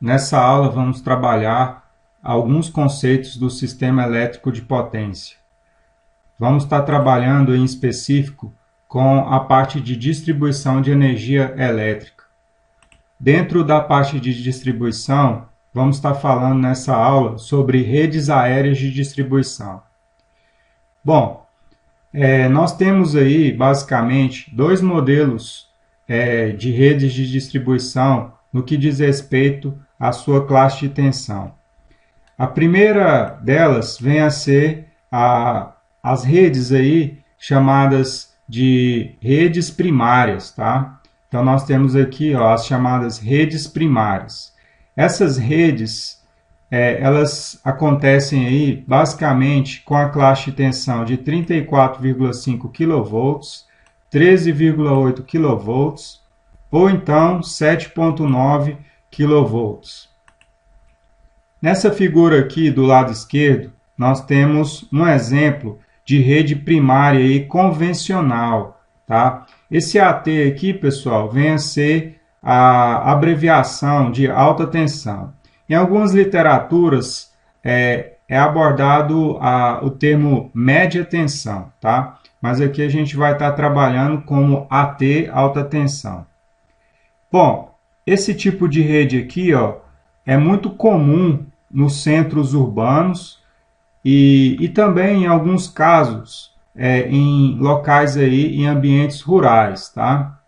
Nessa aula vamos trabalhar alguns conceitos do sistema elétrico de potência. Vamos estar trabalhando em específico com a parte de distribuição de energia elétrica. Dentro da parte de distribuição, vamos estar falando nessa aula sobre redes aéreas de distribuição. Bom, nós temos aí basicamente dois modelos de redes de distribuição no que diz respeito à sua classe de tensão. A primeira delas vem a ser as redes aí chamadas de redes primárias, tá? Então nós temos aqui as chamadas redes primárias. Essas redes elas acontecem aí basicamente com a classe de tensão de 34,5 kV, 13,8 kV ou então 7,9 kV. Nessa figura aqui do lado esquerdo, nós temos um exemplo de rede primária aí convencional, tá? Esse AT aqui, pessoal, vem a ser a abreviação de alta tensão. Em algumas literaturas é abordado o termo média tensão, tá? Mas aqui a gente vai estar trabalhando como AT alta tensão. Bom, esse tipo de rede aqui é muito comum nos centros urbanos e também em alguns casos em locais aí em ambientes rurais, tá?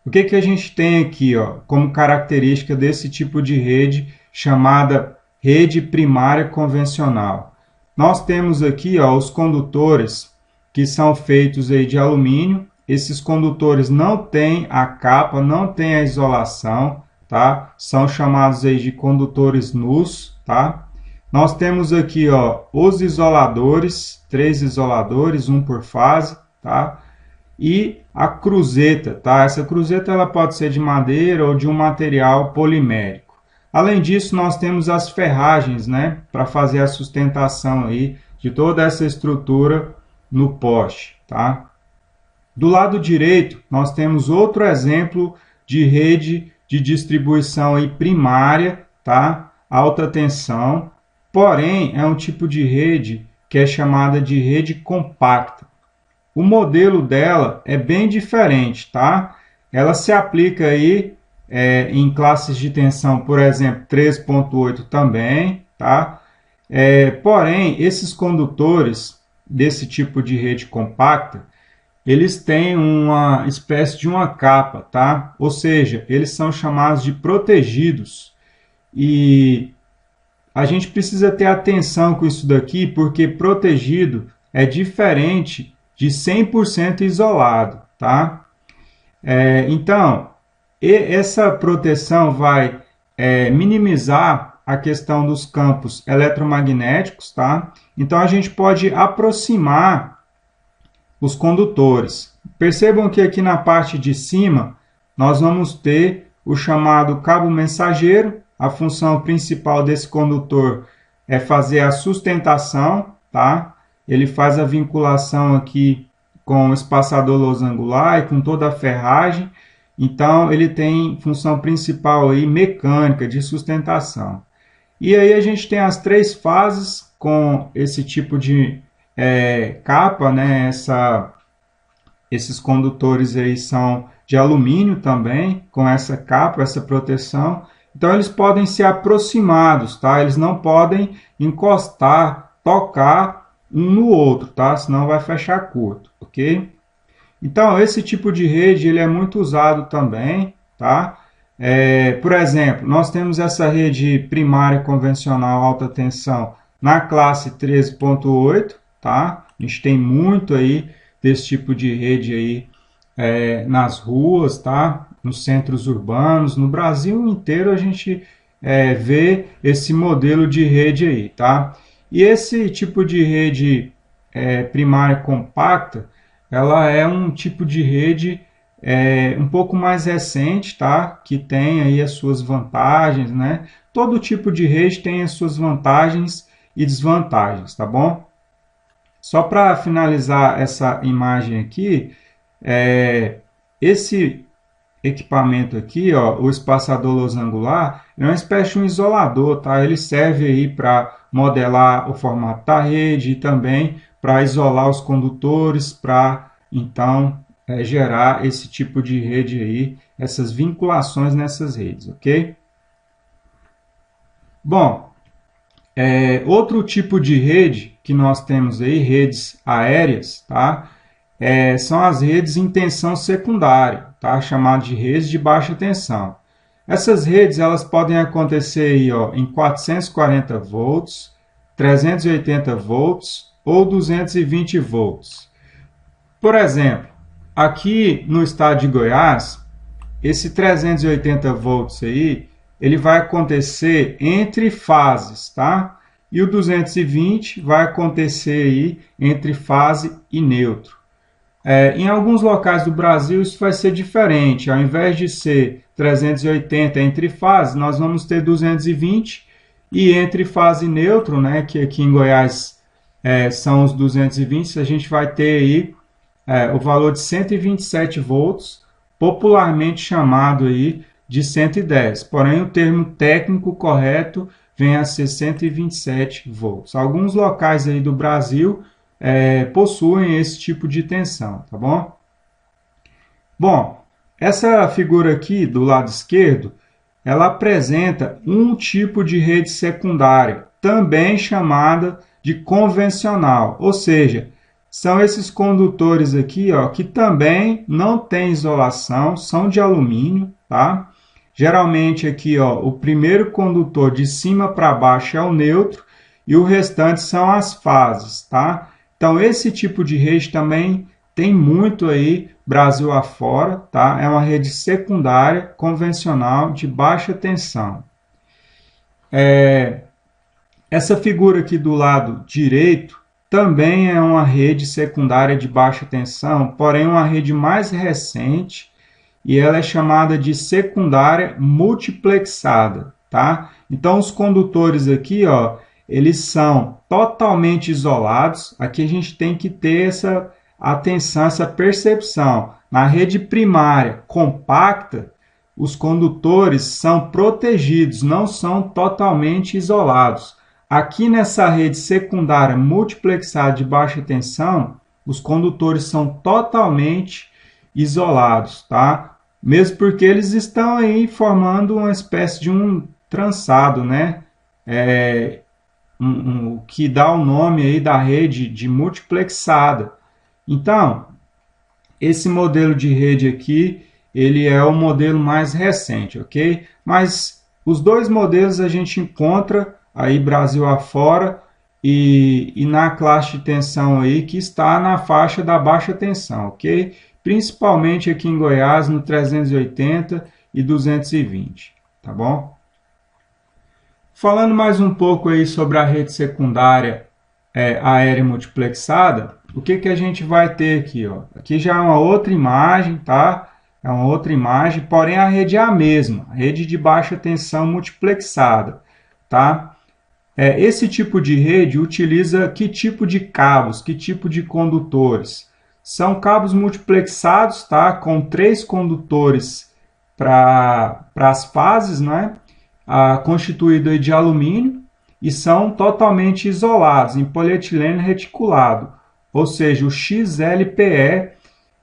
O que a gente tem aqui como característica desse tipo de rede chamada rede primária convencional? Nós temos aqui os condutores que são feitos aí de alumínio. Esses condutores não têm a capa, não têm a isolação, tá? São chamados aí de condutores nus, tá? Nós temos aqui os isoladores, 3 isoladores, um por fase, tá? E a cruzeta, tá? Essa cruzeta ela pode ser de madeira ou de um material polimérico. Além disso, nós temos as ferragens, né, para fazer a sustentação aí de toda essa estrutura no poste, tá? Do lado direito, nós temos outro exemplo de rede de distribuição aí primária, tá? Alta tensão, porém é um tipo de rede que é chamada de rede compacta. O modelo dela é bem diferente, tá? Ela se aplica aí em classes de tensão, por exemplo, 13,8 também, tá? Porém, esses condutores desse tipo de rede compacta, eles têm uma espécie de uma capa, tá? Ou seja, eles são chamados de protegidos. E a gente precisa ter atenção com isso daqui, porque protegido é diferente de 100% isolado, tá? Então, essa proteção vai minimizar a questão dos campos eletromagnéticos, tá? Então, a gente pode aproximar os condutores. Percebam que aqui na parte de cima, nós vamos ter o chamado cabo mensageiro. A função principal desse condutor é fazer a sustentação, tá? Ele faz a vinculação aqui com o espaçador losangular e com toda a ferragem. Então, ele tem função principal aí mecânica de sustentação. E aí a gente tem as 3 fases com esse tipo de capa, né? Esses condutores aí são de alumínio também, com essa capa, essa proteção. Então, eles podem ser aproximados, tá? Eles não podem encostar, tocar um no outro, tá? Senão vai fechar curto, ok? Então, esse tipo de rede ele é muito usado também, tá? Por exemplo, nós temos essa rede primária convencional alta tensão na classe 13,8, tá? A gente tem muito aí desse tipo de rede aí nas ruas, tá? Nos centros urbanos, no Brasil inteiro a gente vê esse modelo de rede aí, tá? E esse tipo de rede primária compacta, ela é um tipo de rede um pouco mais recente, tá? Que tem aí as suas vantagens, né? Todo tipo de rede tem as suas vantagens e desvantagens, tá bom? Só para finalizar essa imagem aqui, esse equipamento aqui, ó, o espaçador losangular, é uma espécie de um isolador, tá? Ele serve aí para modelar o formato da rede e também para isolar os condutores, para então gerar esse tipo de rede aí, essas vinculações nessas redes, ok? Bom, outro tipo de rede que nós temos aí, redes aéreas, tá? São as redes em tensão secundária, tá? Chamadas de redes de baixa tensão. Essas redes elas podem acontecer aí, ó, em 440 volts, 380 volts ou 220 volts. Por exemplo, aqui no estado de Goiás, esse 380 volts aí, ele vai acontecer entre fases, tá? E o 220 vai acontecer aí entre fase e neutro. Em alguns locais do Brasil isso vai ser diferente. Ao invés de ser 380 entre fases, nós vamos ter 220 e entre fase e neutro, né, que aqui em Goiás são os 220, a gente vai ter aí o valor de 127 volts, popularmente chamado aí de 110. Porém, o termo técnico correto vem a ser 127 volts. Alguns locais aí do Brasil possuem esse tipo de tensão, tá bom? Bom, essa figura aqui do lado esquerdo, ela apresenta um tipo de rede secundária, também chamada de convencional, ou seja, são esses condutores aqui, ó, que também não têm isolação, são de alumínio, tá? Geralmente aqui, ó, o primeiro condutor de cima para baixo é o neutro e o restante são as fases, tá? Então, esse tipo de rede também tem muito aí Brasil afora, tá? É uma rede secundária convencional de baixa tensão. Essa figura aqui do lado direito também é uma rede secundária de baixa tensão, porém uma rede mais recente e ela é chamada de secundária multiplexada, tá? Então os condutores aqui, ó, eles são totalmente isolados. Aqui a gente tem que ter essa atenção, essa percepção. Na rede primária compacta, os condutores são protegidos, não são totalmente isolados. Aqui nessa rede secundária multiplexada de baixa tensão, os condutores são totalmente isolados, tá? Mesmo porque eles estão aí formando uma espécie de um trançado, né? Que dá o nome aí da rede de multiplexada. Então, esse modelo de rede aqui, ele é o modelo mais recente, ok? Mas os dois modelos a gente encontra aí Brasil afora e na classe de tensão aí que está na faixa da baixa tensão, ok? Principalmente aqui em Goiás no 380 e 220, tá bom? Falando mais um pouco aí sobre a rede secundária aérea multiplexada, o que a gente vai ter aqui? Ó? Aqui já é uma outra imagem, tá? É uma outra imagem, porém a rede é a mesma, rede de baixa tensão multiplexada, tá? Esse tipo de rede utiliza que tipo de cabos, que tipo de condutores? São cabos multiplexados, tá? Com 3 condutores para as fases, né? Constituído de alumínio e são totalmente isolados em polietileno reticulado, ou seja, o XLPE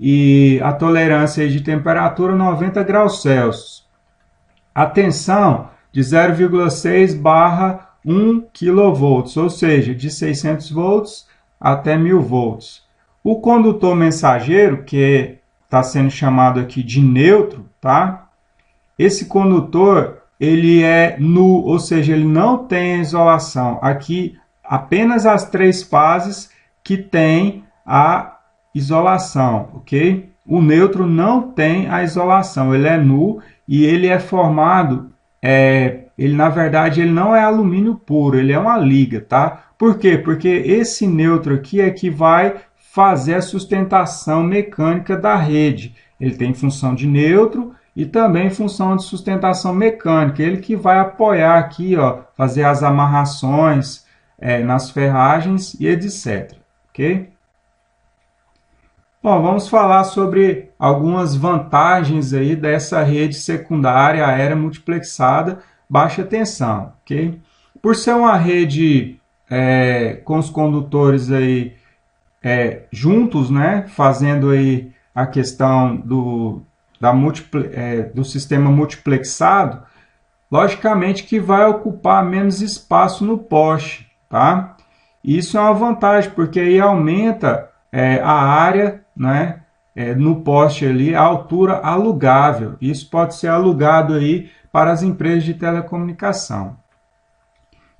e a tolerância de temperatura 90 graus Celsius. A tensão de 0,6 barra 1 kV, ou seja, de 600 volts até 1000 volts. O condutor mensageiro, que está sendo chamado aqui de neutro, tá? Esse condutor ele é nu, ou seja, ele não tem isolação. Aqui, apenas as 3 fases que tem a isolação, ok? O neutro não tem a isolação, ele é nu e ele é formado, na verdade, ele não é alumínio puro, ele é uma liga, tá? Por quê? Porque esse neutro aqui é que vai fazer a sustentação mecânica da rede. Ele tem função de neutro e também função de sustentação mecânica. Ele que vai apoiar aqui, ó, fazer as amarrações nas ferragens e etc. Ok? Bom, vamos falar sobre algumas vantagens aí dessa rede secundária aérea multiplexada baixa tensão, ok? Por ser uma rede com os condutores aí juntos, né, fazendo aí a questão do sistema multiplexado, logicamente que vai ocupar menos espaço no poste, tá? Isso é uma vantagem, porque aí aumenta a área, né, no poste ali, a altura alugável. Isso pode ser alugado aí para as empresas de telecomunicação.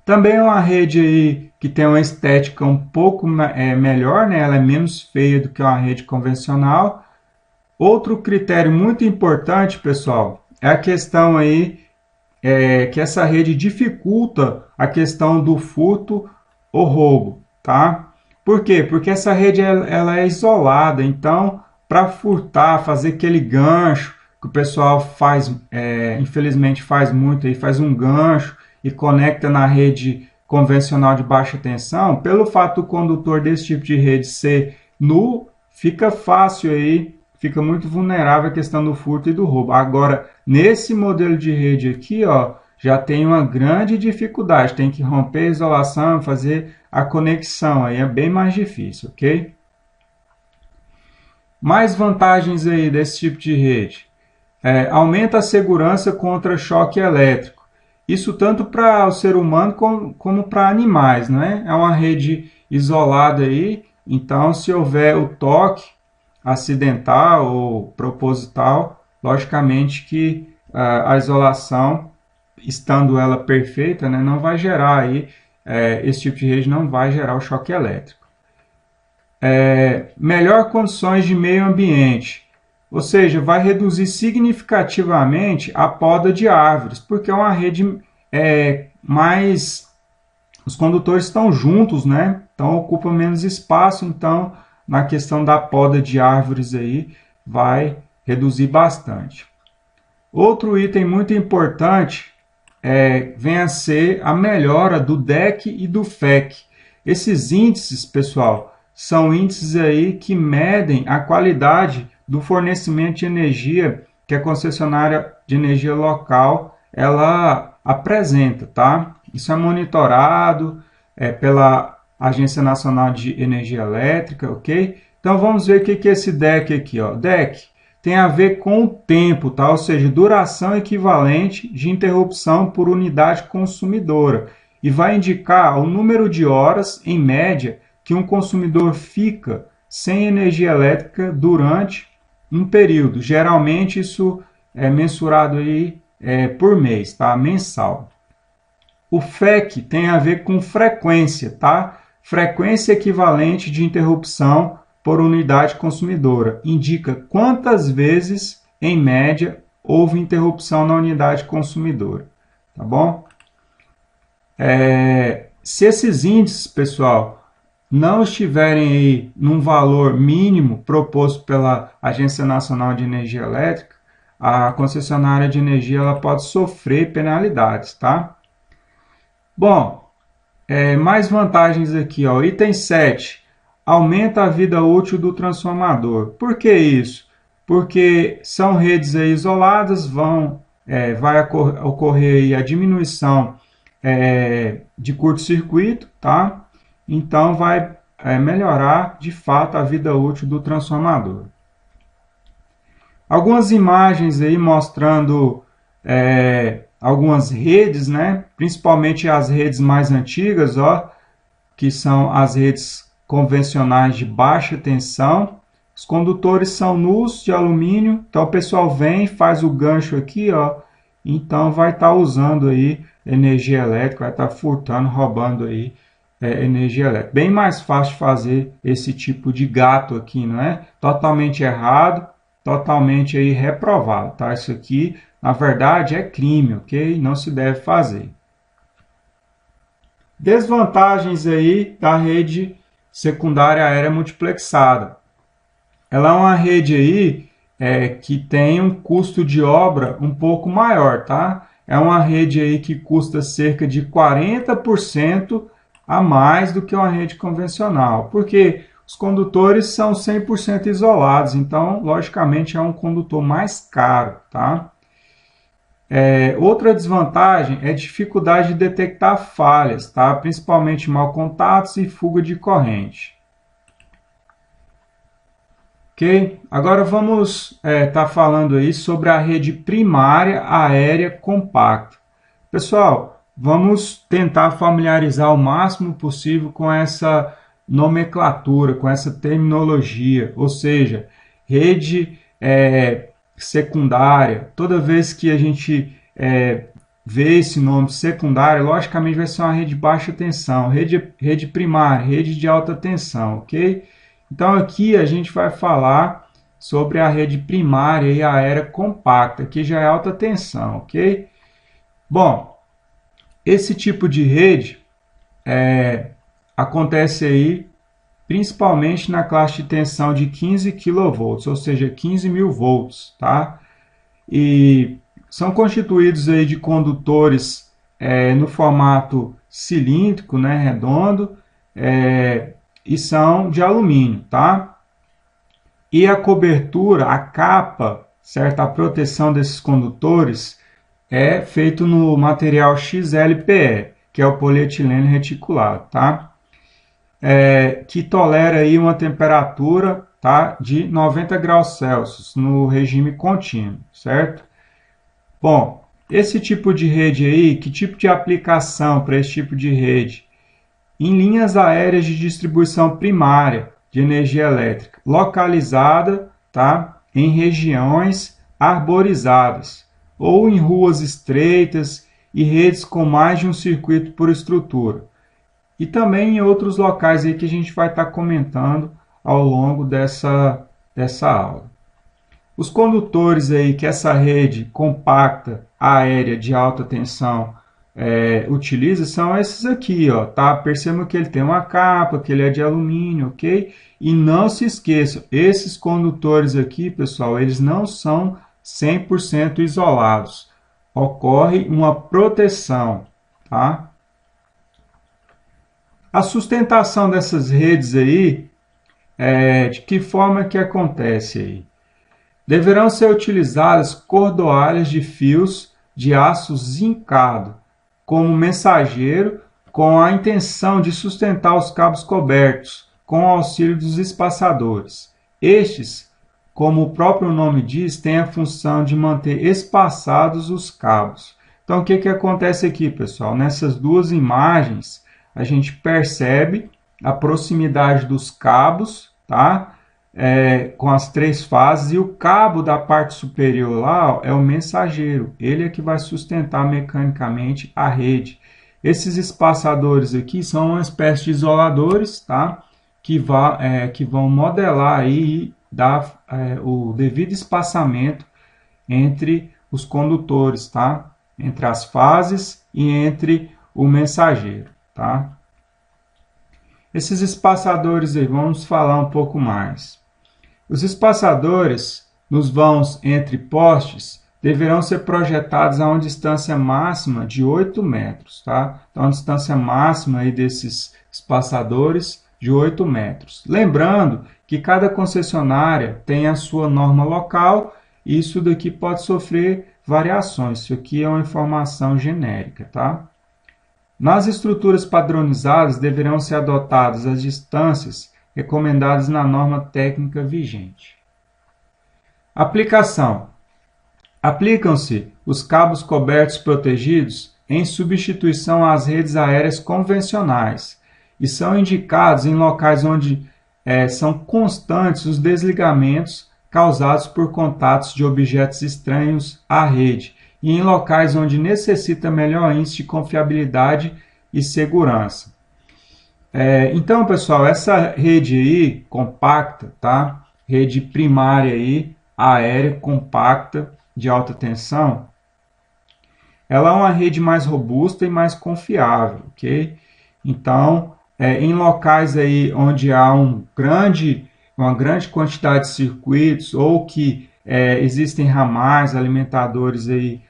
Também é uma rede aí que tem uma estética um pouco melhor, né? Ela é menos feia do que uma rede convencional. Outro critério muito importante, pessoal, é a questão aí que essa rede dificulta a questão do furto ou roubo, tá? Por quê? Porque essa rede ela é isolada, então para furtar, fazer aquele gancho que o pessoal faz, infelizmente faz muito, aí faz um gancho e conecta na rede convencional de baixa tensão, pelo fato do condutor desse tipo de rede ser nu, fica fácil aí, fica muito vulnerável a questão do furto e do roubo. Agora, nesse modelo de rede aqui, ó, já tem uma grande dificuldade, tem que romper a isolação, fazer a conexão, aí é bem mais difícil, ok? Mais vantagens aí desse tipo de rede. Aumenta a segurança contra choque elétrico. Isso tanto para o ser humano como para animais, né? É uma rede isolada aí, então se houver o toque acidental ou proposital, logicamente que a isolação, estando ela perfeita, né, não vai gerar aí, esse tipo de rede não vai gerar o choque elétrico. Melhor condições de meio ambiente, ou seja, vai reduzir significativamente a poda de árvores, porque é uma rede mais... Os condutores estão juntos, né? Então ocupa menos espaço, então na questão da poda de árvores aí vai reduzir bastante. Outro item muito importante vem a ser a melhora do DEC e do FEC. Esses índices, pessoal, são índices aí que medem a qualidade do fornecimento de energia que a concessionária de energia local ela apresenta, tá? Isso é monitorado pela Agência Nacional de Energia Elétrica, ok? Então vamos ver o que é esse DEC aqui, ó. DEC tem a ver com o tempo, tá? Ou seja, duração equivalente de interrupção por unidade consumidora, e vai indicar o número de horas, em média, que um consumidor fica sem energia elétrica durante um período. Geralmente isso é mensurado aí, por mês, tá? Mensal. O FEC tem a ver com frequência, tá? Frequência equivalente de interrupção por unidade consumidora. Indica quantas vezes, em média, houve interrupção na unidade consumidora. Tá bom? Se esses índices, pessoal, não estiverem aí num valor mínimo proposto pela Agência Nacional de Energia Elétrica, a concessionária de energia ela pode sofrer penalidades, tá? Bom, mais vantagens aqui, ó. Item 7. Aumenta a vida útil do transformador. Por que isso? Porque são redes aí isoladas, vai ocorrer aí a diminuição de curto-circuito, tá? Então vai melhorar de fato a vida útil do transformador. Algumas imagens aí mostrando algumas redes, né? Principalmente as redes mais antigas, ó, que são as redes convencionais de baixa tensão. Os condutores são nus de alumínio, então o pessoal vem, faz o gancho aqui, ó, então vai estar usando aí energia elétrica, vai estar furtando, roubando aí energia elétrica. Bem mais fácil de fazer esse tipo de gato aqui, não é? Totalmente errado, totalmente aí reprovado, tá? Isso aqui, na verdade, é crime, ok? Não se deve fazer. Desvantagens aí da rede secundária aérea multiplexada. Ela é uma rede aí que tem um custo de obra um pouco maior, tá? É uma rede aí que custa cerca de 40% a mais do que uma rede convencional. Porque os condutores são 100% isolados, então, logicamente, é um condutor mais caro, tá? Outra desvantagem é a dificuldade de detectar falhas, tá? Principalmente mau contatos e fuga de corrente. Ok? Agora vamos estar falando aí sobre a rede primária aérea compacta. Pessoal, vamos tentar familiarizar o máximo possível com essa nomenclatura, com essa terminologia, ou seja, rede secundária. Toda vez que a gente vê esse nome secundária, logicamente vai ser uma rede de baixa tensão, rede primária, rede de alta tensão, ok? Então aqui a gente vai falar sobre a rede primária e aérea compacta, que já é alta tensão, ok? Bom, esse tipo de rede acontece aí principalmente na classe de tensão de 15 kV, ou seja, 15.000 volts, tá? E são constituídos aí de condutores no formato cilíndrico, né, redondo, e são de alumínio, tá? E a cobertura, a capa, certo? A proteção desses condutores é feito no material XLPE, que é o polietileno reticulado, tá? Que tolera aí uma temperatura, tá, de 90 graus Celsius no regime contínuo, certo? Bom, esse tipo de rede aí, que tipo de aplicação para esse tipo de rede? Em linhas aéreas de distribuição primária de energia elétrica, localizada, tá, em regiões arborizadas, ou em ruas estreitas e redes com mais de um circuito por estrutura. E também em outros locais aí que a gente vai estar comentando ao longo dessa aula. Os condutores aí que essa rede compacta aérea de alta tensão utiliza são esses aqui, ó, tá? Percebam que ele tem uma capa, que ele é de alumínio, ok? E não se esqueçam, esses condutores aqui, pessoal, eles não são 100% isolados. Ocorre uma proteção, tá? A sustentação dessas redes aí, de que forma que acontece aí? Deverão ser utilizadas cordoalhas de fios de aço zincado como mensageiro, com a intenção de sustentar os cabos cobertos, com o auxílio dos espaçadores. Estes, como o próprio nome diz, têm a função de manter espaçados os cabos. Então, o que acontece aqui, pessoal? Nessas duas imagens, a gente percebe a proximidade dos cabos, tá? Com as três fases, e o cabo da parte superior lá, ó, é o mensageiro. Ele é que vai sustentar mecanicamente a rede. Esses espaçadores aqui são uma espécie de isoladores, tá? Que vão modelar aí e dar o devido espaçamento entre os condutores, tá? Entre as fases e entre o mensageiro, tá? Esses espaçadores aí, vamos falar um pouco mais. Os espaçadores nos vãos entre postes deverão ser projetados a uma distância máxima de 8 metros, tá? Então, a distância máxima aí desses espaçadores de 8 metros. Lembrando que cada concessionária tem a sua norma local e isso daqui pode sofrer variações. Isso aqui é uma informação genérica, tá? Nas estruturas padronizadas deverão ser adotadas as distâncias recomendadas na norma técnica vigente. Aplicação. Aplicam-se os cabos cobertos protegidos em substituição às redes aéreas convencionais e são indicados em locais onde são constantes os desligamentos causados por contatos de objetos estranhos à rede e em locais onde necessita melhor índice de confiabilidade e segurança. Então, pessoal, essa rede aí compacta, tá? Rede primária aí, aérea compacta de alta tensão, ela é uma rede mais robusta e mais confiável, ok? Então, em locais aí onde há uma grande quantidade de circuitos ou que existem ramais alimentadores aí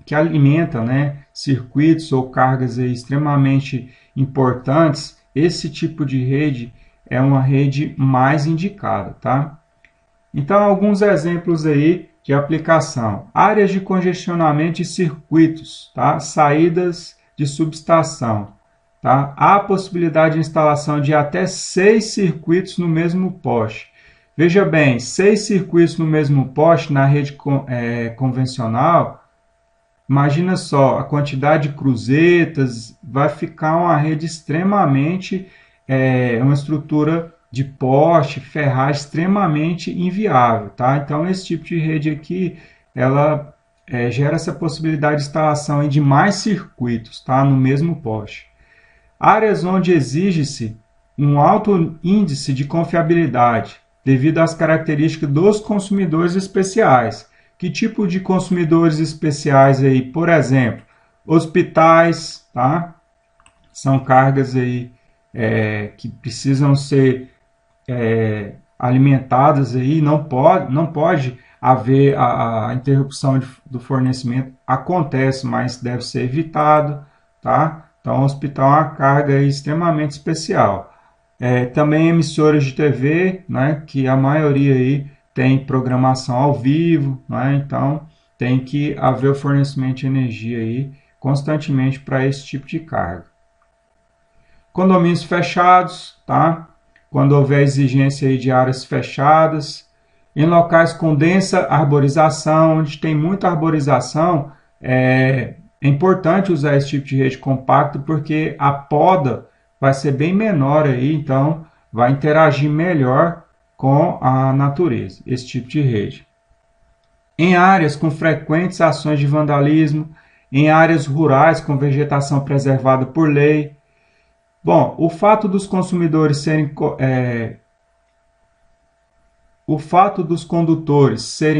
que alimentam, né, circuitos ou cargas aí extremamente importantes, esse tipo de rede é uma rede mais indicada, tá? Então, alguns exemplos aí de aplicação. Áreas de congestionamento de circuitos, tá? Saídas de subestação. Tá? Há a possibilidade de instalação de até 6 circuitos no mesmo poste. Veja bem, 6 circuitos no mesmo poste na rede convencional, imagina só, a quantidade de cruzetas, vai ficar uma rede extremamente, uma estrutura de poste, ferragem extremamente inviável. Tá? Então, esse tipo de rede aqui, ela gera essa possibilidade de instalação aí de mais circuitos, tá? No mesmo poste. Áreas onde exige-se um alto índice de confiabilidade, devido às características dos consumidores especiais. Que tipo de consumidores especiais aí? Por exemplo, hospitais, tá? São cargas aí que precisam ser alimentadas aí, não pode haver a interrupção do fornecimento, acontece, mas deve ser evitado, tá? Então, o hospital é uma carga extremamente especial. Também emissoras de TV, né, que a maioria aí tem programação ao vivo, né, então tem que haver o fornecimento de energia aí constantemente para esse tipo de carga. Condomínios fechados, tá? Quando houver exigência aí de áreas fechadas, em locais com densa arborização, onde tem muita arborização, é importante usar esse tipo de rede compacta porque a poda vai ser bem menor aí, então vai interagir melhor com a natureza, esse tipo de rede. Em áreas com frequentes ações de vandalismo, em áreas rurais com vegetação preservada por lei. Bom, o fato dos condutores serem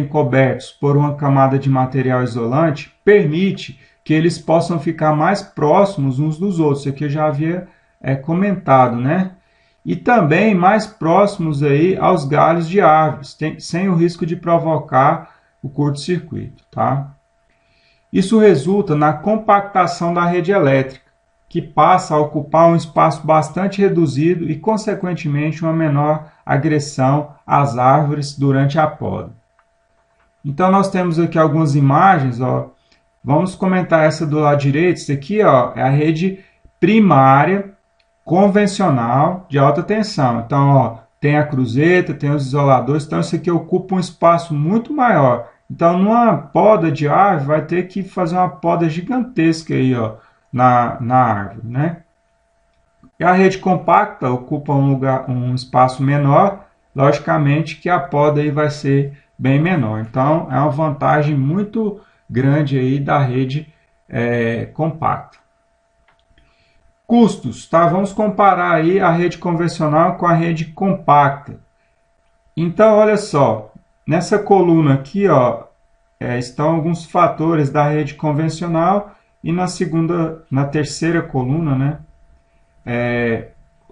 cobertos por uma camada de material isolante permite que eles possam ficar mais próximos uns dos outros, isso aqui eu já havia comentado, né? E também mais próximos aí aos galhos de árvores, sem o risco de provocar o curto-circuito, tá? Isso resulta na compactação da rede elétrica, que passa a ocupar um espaço bastante reduzido e, consequentemente, uma menor agressão às árvores durante a poda. Então, nós temos aqui algumas imagens, ó. Vamos comentar essa do lado direito. Isso aqui, ó, é a rede primária convencional de alta tensão. Então, ó, tem a cruzeta, tem os isoladores, então isso aqui ocupa um espaço muito maior. Então, numa poda de árvore, vai ter que fazer uma poda gigantesca aí, ó, na árvore, né? E a rede compacta ocupa um espaço menor, logicamente que a poda aí vai ser bem menor. Então, é uma vantagem muito grande aí da rede compacta. Custos, tá? Vamos comparar aí a rede convencional com a rede compacta. Então, olha só, nessa coluna aqui, ó, estão alguns fatores da rede convencional e na terceira coluna, né,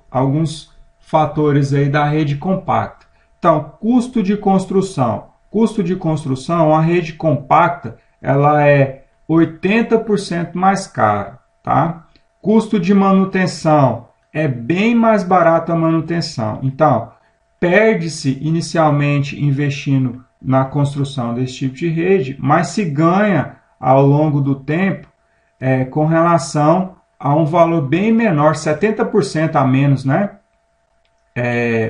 alguns fatores aí da rede compacta. Então, custo de construção. Custo de construção, a rede compacta, ela é 80% mais cara, tá? Custo de manutenção, é bem mais barato a manutenção. Então, perde-se inicialmente investindo na construção desse tipo de rede, mas se ganha ao longo do tempo com relação a um valor bem menor, 70% a menos, né?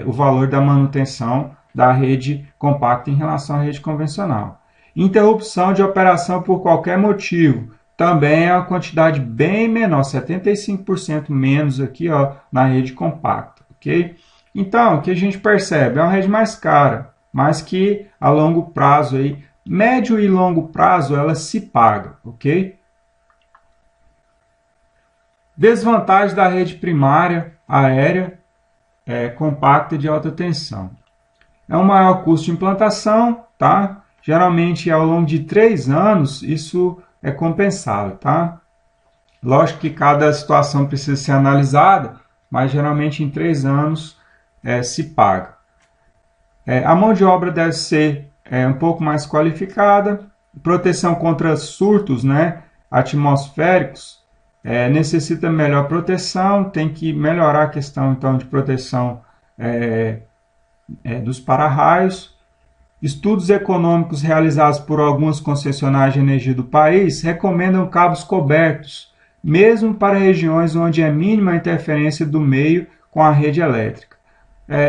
O valor da manutenção da rede compacta em relação à rede convencional. Interrupção de operação por qualquer motivo, também é uma quantidade bem menor, 75% menos aqui, ó, na rede compacta, ok? Então, o que a gente percebe? É uma rede mais cara, mas que a longo prazo, aí, médio e longo prazo, ela se paga, ok? Desvantagem da rede primária aérea compacta de alta tensão. É um maior custo de implantação, tá? Geralmente, ao longo de 3 anos, isso é compensado, tá? Lógico que cada situação precisa ser analisada, mas geralmente em 3 anos se paga. A mão de obra deve ser um pouco mais qualificada, proteção contra surtos, né, atmosféricos, necessita melhor proteção, tem que melhorar a questão então de proteção dos para-raios. Estudos econômicos realizados por algumas concessionárias de energia do país recomendam cabos cobertos, mesmo para regiões onde é mínima a interferência do meio com a rede elétrica.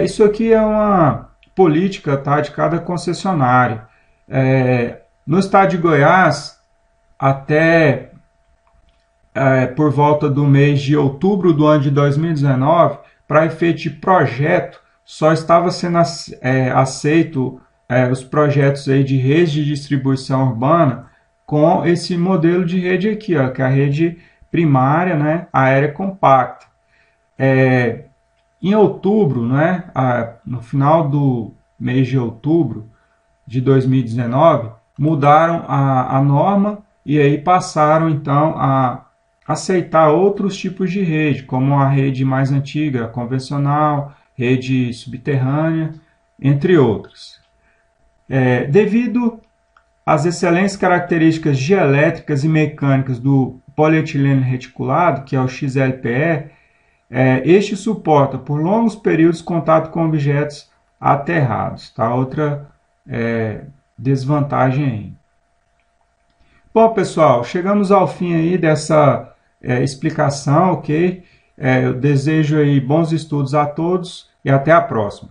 Isso aqui é uma política, tá, de cada concessionária. No estado de Goiás, até por volta do mês de outubro do ano de 2019, para efeito de projeto, só estava sendo aceito os projetos aí de rede de distribuição urbana com esse modelo de rede aqui, ó, que é a rede primária, né, aérea compacta. Em outubro, né, no final do mês de outubro de 2019, mudaram a norma e aí passaram então a aceitar outros tipos de rede, como a rede mais antiga, a convencional, rede subterrânea, entre outros. Devido às excelentes características dielétricas e mecânicas do polietileno reticulado, que é o XLPE, este suporta por longos períodos contato com objetos aterrados. Tá? Outra desvantagem aí. Bom, pessoal, chegamos ao fim aí dessa explicação, ok? Eu desejo aí bons estudos a todos e até a próxima.